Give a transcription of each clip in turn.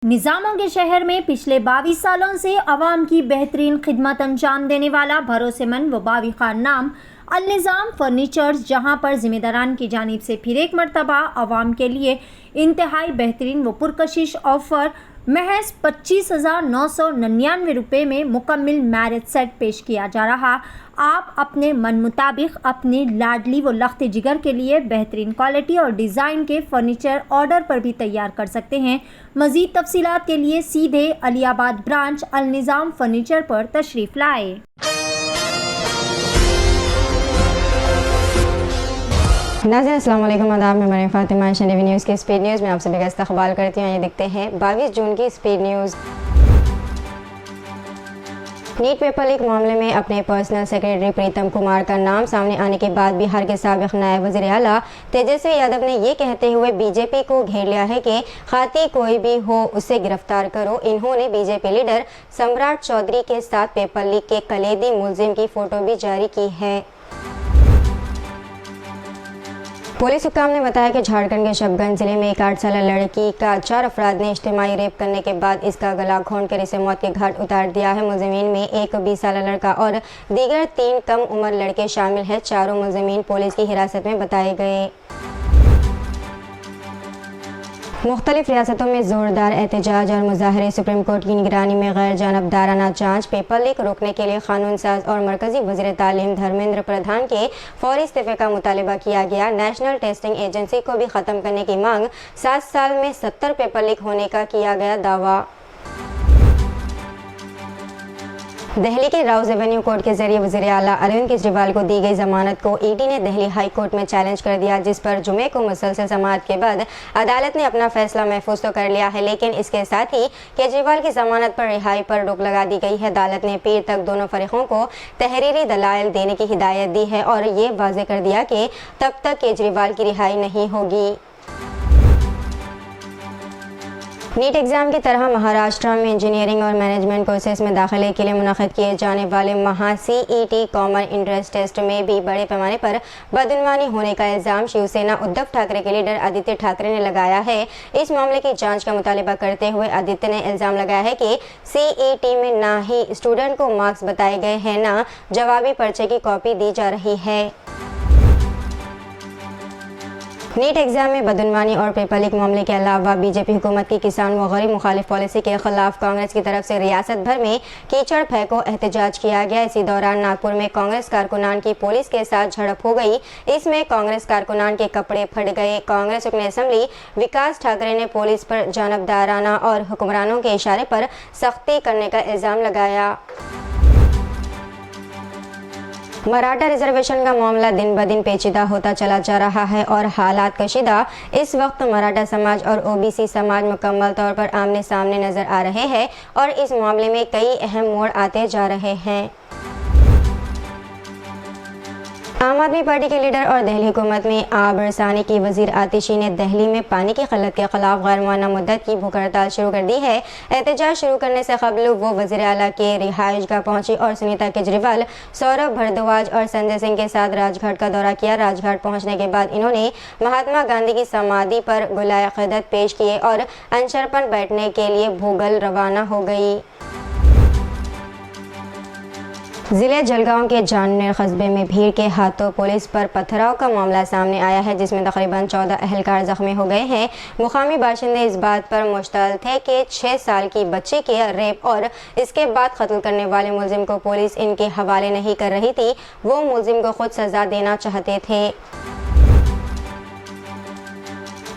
निज़ामों के शहर में पिछले 22 सालों से आवाम की बेहतरीन खिदमत अंजाम देने वाला भरोसेमंद व बाविक़ार नाम अल निज़ाम फर्नीचर्स, जहां पर ज़िम्मेदारान की जानिब से फिर एक मरतबा आवाम के लिए इंतहाई बेहतरीन व पुरकशिश ऑफ़र महज 25,999 रुपये में मुकम्मल मैरिज सेट पेश किया जा रहा। आप अपने मन मुताबिक अपनी लाडली व लख्त जिगर के लिए बेहतरीन क्वालिटी और डिज़ाइन के फर्नीचर ऑर्डर पर भी तैयार कर सकते हैं। मज़ीद तफसीलात के लिए सीधे अलियाबाद ब्रांच अल निज़ाम फर्नीचर पर तशरीफ़ लाए। नाज़रीन अस्सलाम वालेकुम, आदाब। मैं फ़ातिमा शरीफ न्यूज़ के स्पीड न्यूज़ में आप सभी का इस्तक़बाल करती हूँ। ये देखते हैं 22 जून की speed news. NEET paper leak मामले में अपने पर्सनल सेक्रेटरी प्रीतम कुमार का नाम सामने आने के बाद बिहार के साबिक़ नायब वज़ीर आला तेजस्वी यादव ने ये कहते हुए बीजेपी को घेर लिया है कि खाती कोई भी हो उसे गिरफ्तार करो। इन्होंने बीजेपी लीडर सम्राट चौधरी के साथ पेपर लीक के कलीदी मुलजिम की फ़ोटो भी जारी की है। पुलिस हुक्काम ने बताया कि झारखंड के शबगंज जिले में एक 8 साल लड़की का 4 अफराद ने इज्तिमाई रेप करने के बाद इसका गला घोंटकर इसे मौत के घाट उतार दिया है। मुलजिमीन में एक 20 साल लड़का और दीगर 3 कम उम्र लड़के शामिल हैं। चारों मुलजिमीन पुलिस की हिरासत में बताए गए। मुख्तलिफ रियासतों में ज़ोरदार एहतजाज और मुजाहरे। सुप्रीम कोर्ट की निगरानी में गैर जानबदाराना जांच। पेपर लीक रोकने के लिए कानून साज और मरकजी वज़ीर तालीम धर्मेंद्र प्रधान के फौरी इस्तीफे का मुतालबा किया गया। नेशनल टेस्टिंग एजेंसी को भी ख़त्म करने की मांग। 7 साल में 70 पेपर लीक होने का किया गया दावा। दिल्ली के राउज़ एवेन्यू कोर्ट के जरिए वज़ीर आला अरविंद केजरीवाल को दी गई जमानत को ईडी ने दिल्ली हाई कोर्ट में चैलेंज कर दिया, जिस पर जुमे को मुसलसल समाअत के बाद अदालत ने अपना फैसला महफूज तो कर लिया है, लेकिन इसके साथ ही केजरीवाल की जमानत पर रिहाई पर रोक लगा दी गई है। अदालत ने पीर तक दोनों फरीकों को तहरीरी दलाइल देने की हिदायत दी है और ये वाज़ेह कर दिया कि तब तक केजरीवाल की रिहाई नहीं होगी। नीट एग्ज़ाम की तरह महाराष्ट्र में इंजीनियरिंग और मैनेजमेंट कोर्सेज में दाखिले के लिए मुनक़िद किए जाने वाले महा CET कॉमन इंट्रेंस टेस्ट में भी बड़े पैमाने पर बदनवानी होने का इल्ज़ाम शिवसेना उद्धव ठाकरे के लीडर आदित्य ठाकरे ने लगाया है। इस मामले की जांच का मुतालबा करते हुए आदित्य ने इल्ज़ाम लगाया है कि CET में ना ही स्टूडेंट को मार्क्स बताए गए हैं, ना जवाबी पर्चे की कॉपी दी जा रही है। नीट एग्ज़ाम में बदनवानी और पेपर लीक मामले के अलावा बीजेपी हुकूमत की किसान व गरीब मुखालिफ पॉलिसी के खिलाफ कांग्रेस की तरफ से रियासत भर में कीचड़ फेंको एहतजाज किया गया। इसी दौरान नागपुर में कांग्रेस कारकुनान की पुलिस के साथ झड़प हो गई। इसमें कांग्रेस कारकुनान के कपड़े फट गए। कांग्रेस रुकन असेंबली विकास ठाकरे ने पुलिस पर जानबदाराना और हुक्मरानों के इशारे पर सख्ती करने का इल्ज़ाम लगाया। मराठा रिजर्वेशन का मामला दिन ब दिन पेचीदा होता चला जा रहा है और हालात कशीदा। इस वक्त मराठा समाज और OBC समाज मुकम्मल तौर पर आमने सामने नजर आ रहे हैं और इस मामले में कई अहम मोड़ आते जा रहे हैं। आम आदमी पार्टी के लीडर और दिल्ली हुकूमत में आबरसानी की वजीर आतिशी ने दिल्ली में पानी की किल्लत के खिलाफ गैर मुअय्यना मुद्दत की भूख हड़ताल शुरू कर दी है। एहतजाज शुरू करने से कबल वो वज़ीर आला के रिहाइशगाह पहुंची और सुनीता केजरीवाल, सौरभ भारद्वाज और संजय सिंह के साथ राजघाट का दौरा किया। राजघाट पहुंचने के बाद इन्होंने महात्मा गांधी की समाधि पर गुलाए क़िदत पेश किए और अनशन पर बैठने के लिए भूगल रवाना हो गई। ज़िले जलगांव के जाननेर कस्बे में भीड़ के हाथों पुलिस पर पथराव का मामला सामने आया है, जिसमें तकरीबन 14 अहलकार जख्मी हो गए हैं। मुकामी बाशिंदे इस बात पर मुश्तल थे कि 6 साल की बच्ची के रेप और इसके बाद कत्ल करने वाले मुलजिम को पुलिस इनके हवाले नहीं कर रही थी। वो मुलजिम को खुद सज़ा देना चाहते थे।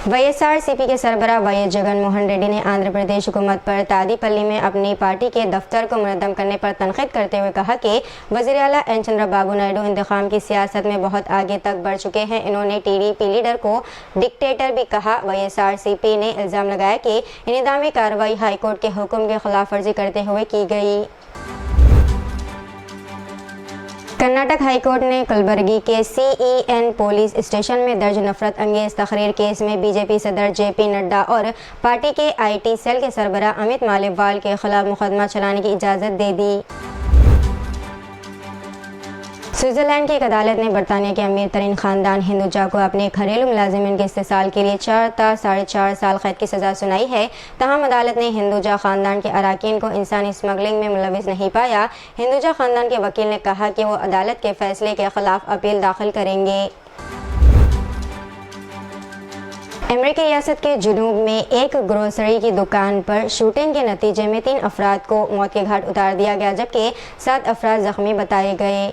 YSRCP के सरबराह YS जगन मोहन रेड्डी ने आंध्र प्रदेश हुकूमत पर तादीपल्ली में अपनी पार्टी के दफ्तर को मुनद्दम करने पर तनकीद करते हुए कहा कि वज़ीर आला एन चंद्रबाबू नायडू इंतखाम की सियासत में बहुत आगे तक बढ़ चुके हैं। इन्होंने TDP लीडर को डिक्टेटर भी कहा। YSRCP ने इल्ज़ाम लगाया कि इंतज़ामी कार्रवाई हाईकोर्ट के हुक्म की खिलाफ वर्जी करते हुए की गई। कर्नाटक हाईकोर्ट ने कलबुर्गी के CEN पुलिस स्टेशन में दर्ज नफरत अंगेज तकरीर केस में बीजेपी सदर JP नड्डा और पार्टी के IT सेल के सरबराह अमित मालेवाल के खिलाफ मुकदमा चलाने की इजाज़त दे दी। स्विट्जरलैंड की एक अदालत ने बरतानिया के अमीर तरीन खानदान हिंदुजा को अपने घरेलू मुलाजिमिन के इस्तेसाल के लिए 4 ता 4.5 साल कैद की सज़ा सुनाई है। तहम अदालत ने हिंदुजा खानदान के अरकान को इंसानी स्मगलिंग में मुलविस नहीं पाया। हिंदुजा खानदान के वकील ने कहा कि वो अदालत के फैसले के खिलाफ अपील दाखिल करेंगे। अमेरिकी रियासत के जुनूब में एक ग्रोसरी की दुकान पर शूटिंग के नतीजे में 3 अफराद को मौत के घाट उतार दिया गया, जबकि 7 अफराद जख्मी बताए गए।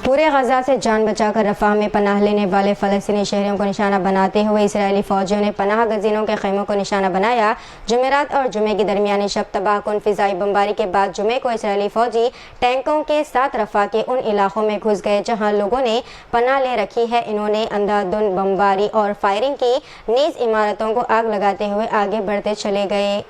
पूरे गजा से जान बचाकर रफाह में पनाह लेने वाले फ़लस्तीनी शहरियों को निशाना बनाते हुए इसराइली फ़ौजियों ने पनाह गज़ीनों के खैमों को निशाना बनाया। जुमेरात और जुमे की दरमियानी शब तबाहकुन फ़िज़ाई बमबारी के बाद जुमे को इसराइली फ़ौजी टैंकों के साथ रफाह के उन इलाकों में घुस गए जहां लोगों ने पनाह ले रखी है। इन्होंने अंधाधुंध बमबारी और फायरिंग की, नीज़ इमारतों को आग लगाते हुए आगे बढ़ते चले गए।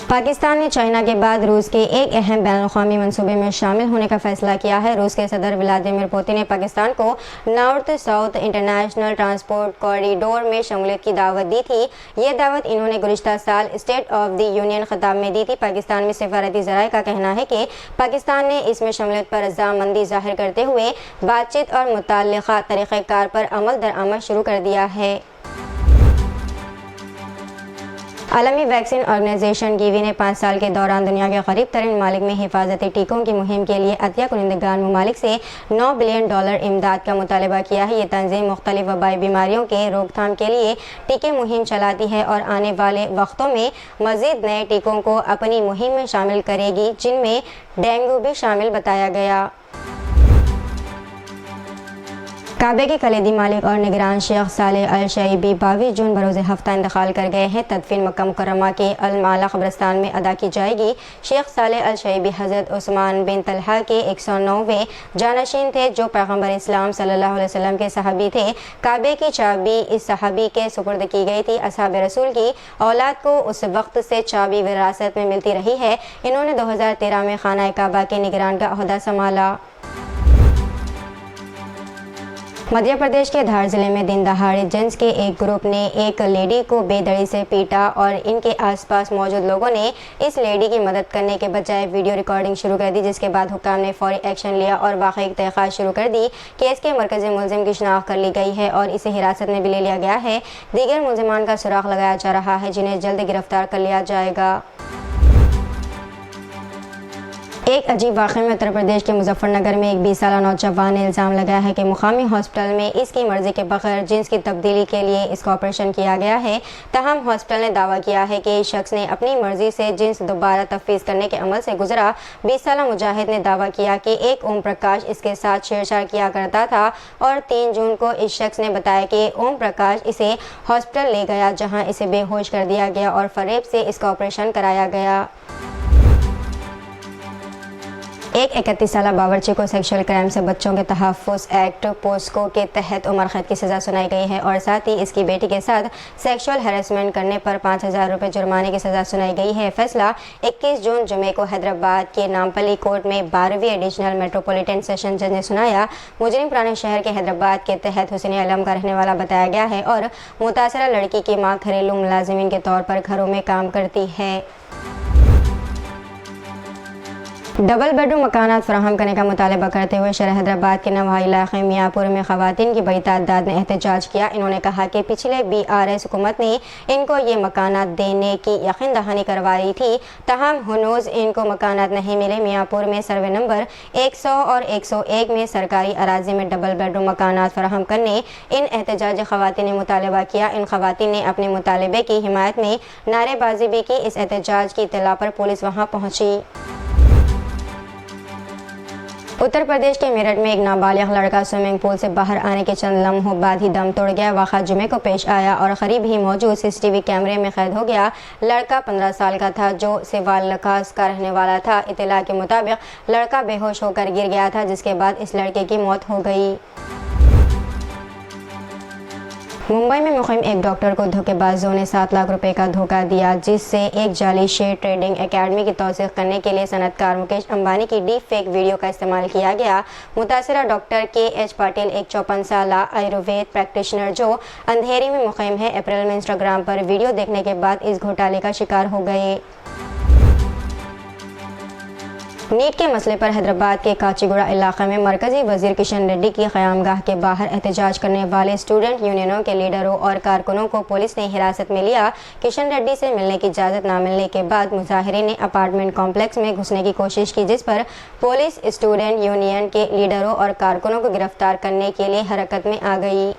पाकिस्तान ने चाइना के बाद रूस के एक अहम बैनुल-अक़वामी मंसूबे में शामिल होने का फैसला किया है। रूस के सदर व्लादिमीर पुतिन ने पाकिस्तान को north south international transport corridor में शमूलियत की दावत दी थी। ये दावत इन्होंने गुज़िश्ता साल स्टेट ऑफ द यूनियन खिताब में दी थी। पाकिस्तान में सिफारती ज़राए का कहना है कि पाकिस्तान ने इसमें शमूलियत पर रज़ामंदी ज़ाहिर करते हुए बातचीत और मुतल्लिक़ा तरीक़ेकार पर अमल दरामद शुरू कर दिया है। आलमी वैक्सीन ऑर्गेनाइजेशन गिवी ने 5 साल के दौरान दुनिया के करीब तरीन ममालिक में हिफाजती टीकों की मुहिम के लिए अतिया कुनिंदगान ममालिक से $9 बिलियन इमदाद का मुतालबा किया है। ये तंजीम मुख्तलिफ वबाई बीमारियों के रोकथाम के लिए टीके मुहिम चलाती है और आने वाले वक्तों में मज़ीद नए टीकों को अपनी मुहिम में शामिल करेगी, जिनमें डेंगू भी शामिल बताया गया। काबे के कलीदी मालिक और निगरान शेख सालेह अल शैबी 22 जून बरोज़ हफ्ता इंतकाल कर गए हैं। तदफीन मक्का मुकर्रमा के अल माला कब्रिस्तान में अदा की जाएगी। शेख सालेह अल शैबी हज़रत उस्मान बिन तलहा के 109वें जानशीन थे, जो पैगम्बर इस्लाम सल्लल्लाहु अलैहि वसल्लम के सहाबी थे। काबे की चाबी इस सहाबी के सुपुर्द की गई थी। असहाब रसूल की औलाद को उस वक्त से चाबी विरासत में मिलती रही है। इन्होंने 2013 में खाना काबा के निगरान का ओहदा संभाला। मध्य प्रदेश के धार जिले में दिन दहाड़े जेंट्स के एक ग्रुप ने एक लेडी को बेदड़ी से पीटा और इनके आसपास मौजूद लोगों ने इस लेडी की मदद करने के बजाय वीडियो रिकॉर्डिंग शुरू कर दी, जिसके बाद हुक्काम ने फौरी एक्शन लिया और वाक़ई की तहक़ीक़ात शुरू कर दी। केस के मरकज़ी मुलज़िम की शनाख्त कर ली गई है और इसे हिरासत में भी ले लिया गया है। दीगर मुलज़िमान का सुराग लगाया जा रहा है, जिन्हें जल्द गिरफ्तार कर लिया जाएगा। एक अजीब वाक़े में उत्तर प्रदेश के मुजफ्फरनगर में एक 20 साला नौजवान ने इल्ज़ाम लगाया है कि मुकामी हॉस्पिटल में इसकी मर्ज़ी के बगैर जिन्स की तब्दीली के लिए इसका ऑपरेशन किया गया है। तहम हॉस्पिटल ने दावा किया है कि इस शख्स ने अपनी मर्ज़ी से जिन्स दोबारा तफवीज़ करने के अमल से गुजरा। 20 साला मुजाहिद ने दावा किया कि एक ओम प्रकाश इसके साथ छेड़छाड़ किया करता था और 3 जून को इस शख्स ने बताया कि ओम प्रकाश इसे हॉस्पिटल ले गया, जहाँ इसे बेहोश कर दिया गया और फरेब से इसका ऑपरेशन कराया गया। एक 31 साला बावर्ची को सेक्सुअल क्राइम से बच्चों के तहफ़्फ़ुज़ एक्ट पोस्को के तहत उम्र कैद की सज़ा सुनाई गई है और साथ ही इसकी बेटी के साथ सेक्सुअल हैरेसमेंट करने पर 5000 रुपये जुर्माने की सज़ा सुनाई गई है। फैसला 21 जून जुमे को हैदराबाद के नामपल्ली कोर्ट में 12वीं एडिशनल मेट्रोपॉलिटन सेशन जज ने सुनाया। मुजरिम पुराने शहर के हैदराबाद के तहत हुसैन आलम का रहने वाला बताया गया है और मुतासरा लड़की की माँ घरेलू मुलाजिमिन के तौर पर घरों में काम करती है। डबल बेडरूम मकानात फराहम करने का मुतालबा करते हुए शहर हैदराबाद के नवाही इलाके मियाँपुर में ख़वातीन की बड़ी तादाद ने एहतजाज किया। इन्होंने कहा कि पिछले BRS हुकूमत ने इनको ये मकानात देने की यकीन दहानी करवाई थी, तहम हनूज़ इनको मकानात नहीं मिले। मियाँपुर में सर्वे नंबर 100 और 101 में सरकारी अराजी में डबल बेडरूम मकानात फराहम करने इन एहतजाजी ख़वातीन ने मुतालबा किया। इन ख़वातीन ने अपने मुतालबे की हिमायत में नारेबाजी भी की। इस एहतजाज की इत्तला पर पुलिस वहाँ पहुँची। उत्तर प्रदेश के मेरठ में एक नाबालिग लड़का स्विमिंग पूल से बाहर आने के चंद लम्हों बाद ही दम तोड़ गया। वाक़ा जुमे को पेश आया और करीब ही मौजूद CCTV कैमरे में कैद हो गया। लड़का 15 साल का था, जो सिवालकास का रहने वाला था। इत्तला के मुताबिक लड़का बेहोश होकर गिर गया था, जिसके बाद इस लड़के की मौत हो गई। मुंबई में मुक़ीम एक डॉक्टर को धोखेबाजों ने 7 लाख रुपए का धोखा दिया, जिससे एक जाली शेयर ट्रेडिंग एकेडमी की तौसीक़ करने के लिए सनतकार मुकेश अंबानी की डीप फेक वीडियो का इस्तेमाल किया गया। मुतासरा डॉक्टर KH पाटिल एक 54 साला आयुर्वेद प्रैक्टिशनर जो अंधेरी में मुक़ीम है, अप्रैल में इंस्टाग्राम पर वीडियो देखने के बाद इस घोटाले का शिकार हो गए। नीट के मसले पर हैदराबाद के काचीगुड़ा इलाके में मरकजी वजीर किशन रेड्डी की क़यामगाह के बाहर एहतजाज करने वाले स्टूडेंट यूनियनों के लीडरों और कारकुनों को पुलिस ने हिरासत में लिया। किशन रेड्डी से मिलने की इजाज़त न मिलने के बाद मुजाहिरीन ने अपार्टमेंट कॉम्प्लेक्स में घुसने की कोशिश की, जिस पर पुलिस स्टूडेंट यूनियन के लीडरों और कारकुनों को गिरफ्तार करने के लिए हरकत में आ गई।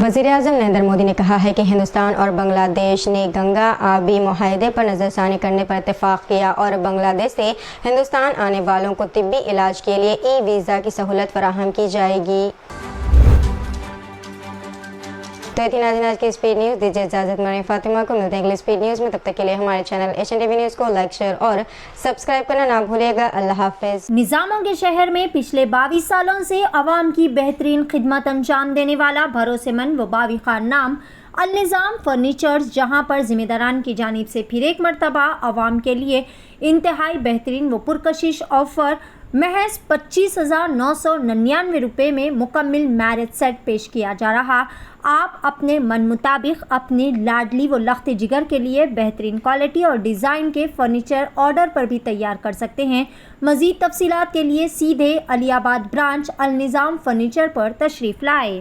वज़ीर-ए-आज़म नरेंद्र मोदी ने कहा है कि हिंदुस्तान और बांग्लादेश ने गंगा आबी मुआहदे पर नज़रसानी करने पर इत्तेफाक किया और बांग्लादेश से हिंदुस्तान आने वालों को तिब्बी इलाज के लिए ई-वीज़ा की सहूलत फराहम की जाएगी। तो इतनी नाज़रीन आज की स्पीड न्यूज़, दीजिए इजाज़त। मैं फातिमा को मिलते हैं अगली स्पीड न्यूज़ में। तब तक के लिए हमारे चैनल एशियन टीवी न्यूज़ को लाइक, शेयर और सब्सक्राइब करना ना भूलिएगा। अल्लाह हाफिज़। निज़ामों के शहर में पिछले 22 सालों से अवाम की बेहतरीन खिदमत अंजाम देने वाला भरोसेमंद व बाविखार नाम अल-निज़ाम फर्नीचर्स, जहां पर जिम्मेदारान की जानिब से फिर एक मरतबा अवाम के लिए इंतहाई बेहतरीन व पुरकशिश ऑफर महज 25,999 रुपये में मुकम्मल मैरिज सेट पेश किया जा रहा। आप अपने मन मुताबिक अपनी लाडली व लख्त जिगर के लिए बेहतरीन क्वालिटी और डिज़ाइन के फर्नीचर ऑर्डर पर भी तैयार कर सकते हैं। मज़ीद तफसीलात के लिए सीधे अलीआबाद ब्रांच अल-निज़ाम फर्नीचर पर तशरीफ़ लाए।